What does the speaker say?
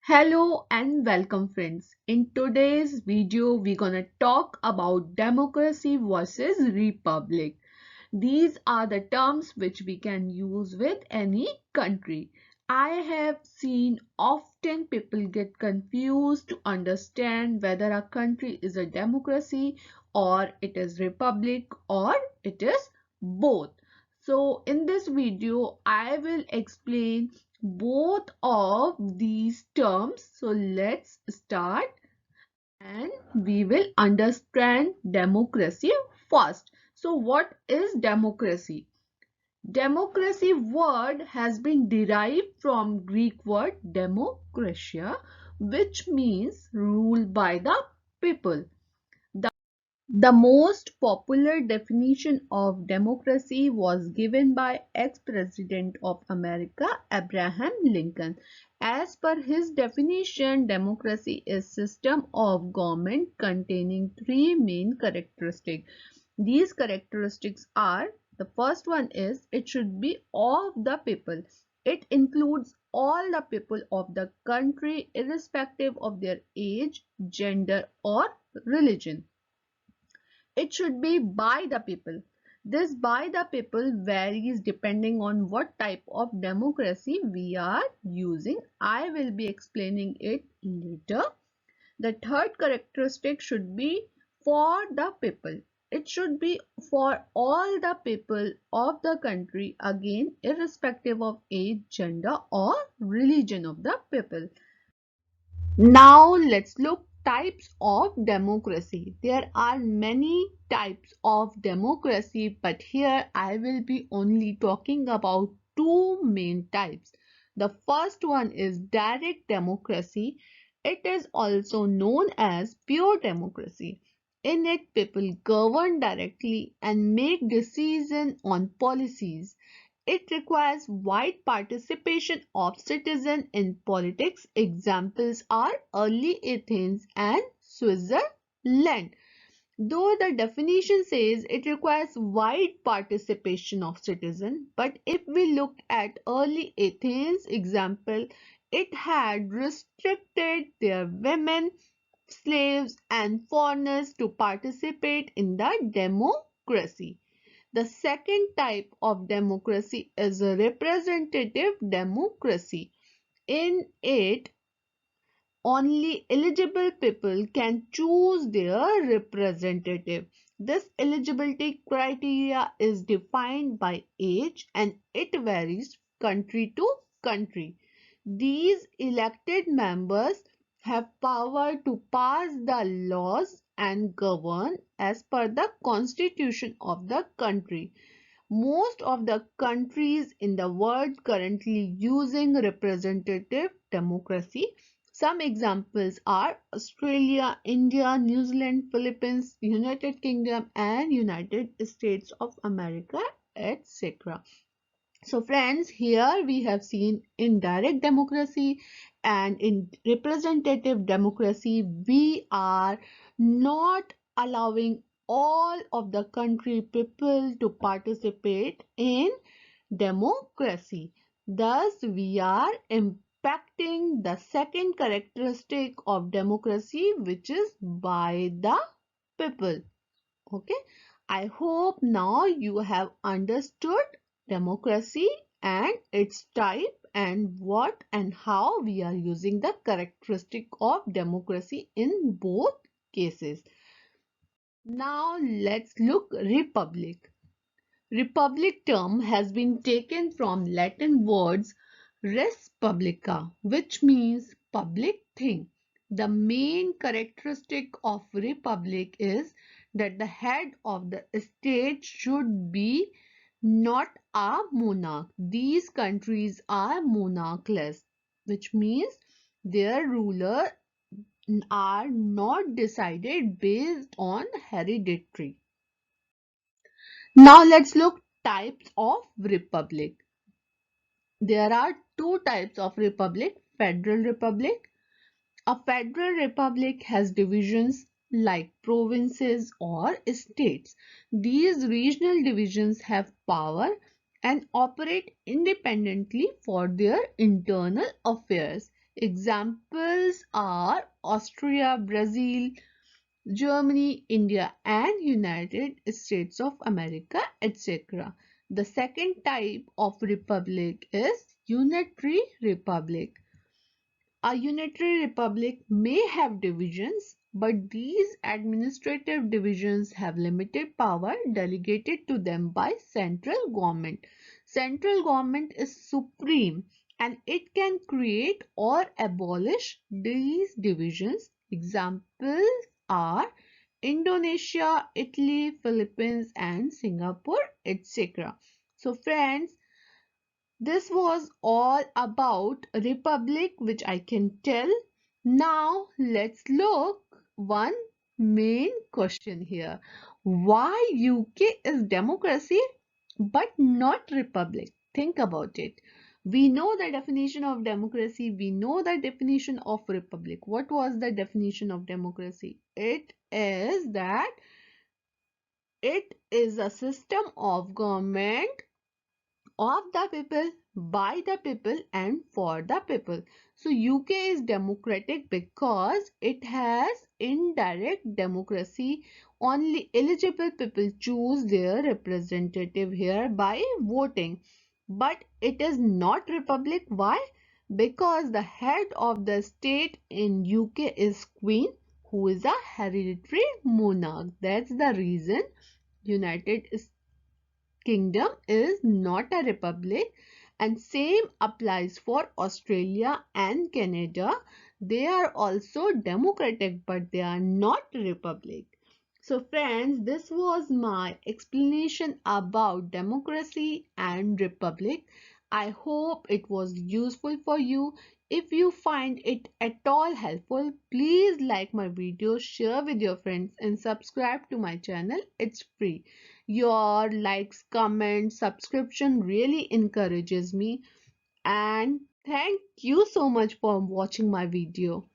Hello and welcome friends. In today's video, we're gonna talk about democracy versus republic. These are the terms which we can use with any country. I have seen often people get confused to understand whether a country is a democracy or it is republic or it is both. So in this video, I will explain both of these terms. So let's start and we will understand democracy first. So what is democracy? Democracy word has been derived from Greek word demokratia, which means rule by the people. The most popular definition of democracy was given by ex-president of America, Abraham Lincoln. As per his definition, democracy is system of government containing three main characteristics. These characteristics are: the first one is it should be of the people. It includes all the people of the country irrespective of their age, gender or religion. It should be by the people. This by the people varies depending on what type of democracy we are using. I will be explaining it later. The third characteristic should be for the people. It should be for all the people of the country, again irrespective of age, gender or religion of the people. Now let's look types of democracy. There are many types of democracy, but here I will be only talking about two main types. The first one is direct democracy. It is also known as pure democracy. In it, people govern directly and make decisions on policies. It requires wide participation of citizens in politics. Examples are early Athens and Switzerland. Though the definition says it requires wide participation of citizens, but if we look at early Athens example, it had restricted their women, slaves and foreigners to participate in the democracy. The second type of democracy is a representative democracy. In it, only eligible people can choose their representative. This eligibility criteria is defined by age and it varies country to country. These elected members have power to pass the laws and govern as per the constitution of the country. Most of the countries in the world currently using representative democracy. Some examples are Australia, India, New Zealand, Philippines, United Kingdom and United States of America, etc. So friends, here we have seen indirect democracy, and in representative democracy, we are not allowing all of the country people to participate in democracy. Thus, we are impacting the second characteristic of democracy, which is by the people. Okay, I hope now you have understood democracy and its type and what and how we are using the characteristic of democracy in both cases. Now let's look republic. Republic term has been taken from Latin words res publica, which means public thing. The main characteristic of republic is that the head of the state should be not a monarch. These countries are monarchless, which means their ruler are not decided based on hereditary. Now let's look types of republic. There are two types of republic. Federal republic. A federal republic has divisions like provinces or states. These regional divisions have power and operate independently for their internal affairs. Examples are Austria, Brazil, Germany, India, and United States of America, etc. The second type of republic is unitary republic. A unitary republic may have divisions, but these administrative divisions have limited power delegated to them by central government. Central government is supreme and it can create or abolish these divisions. Examples are Indonesia, Italy, Philippines, and Singapore, etc. So friends, this was all about Republic, which I can tell. Now let's look one main question here. Why UK is democracy but not republic? Think about it. We know the definition of democracy. We know the definition of republic. What was the definition of democracy? It is that it is a system of government of the people, by the people, and for the people. So UK is democratic because it has indirect democracy. Only eligible people choose their representative here by voting. But it is not republic. Why? Because the head of the state in UK is Queen, who is a hereditary monarch. That's the reason United Kingdom is not a republic, and same applies for Australia and Canada. They are also democratic but they are not republic. So friends, this was my explanation about democracy and republic. I hope it was useful for you. If you find it at all helpful, please like my video, share with your friends and subscribe to my channel. It's free. Your likes, comments, subscription really encourages me, and thank you so much for watching my video.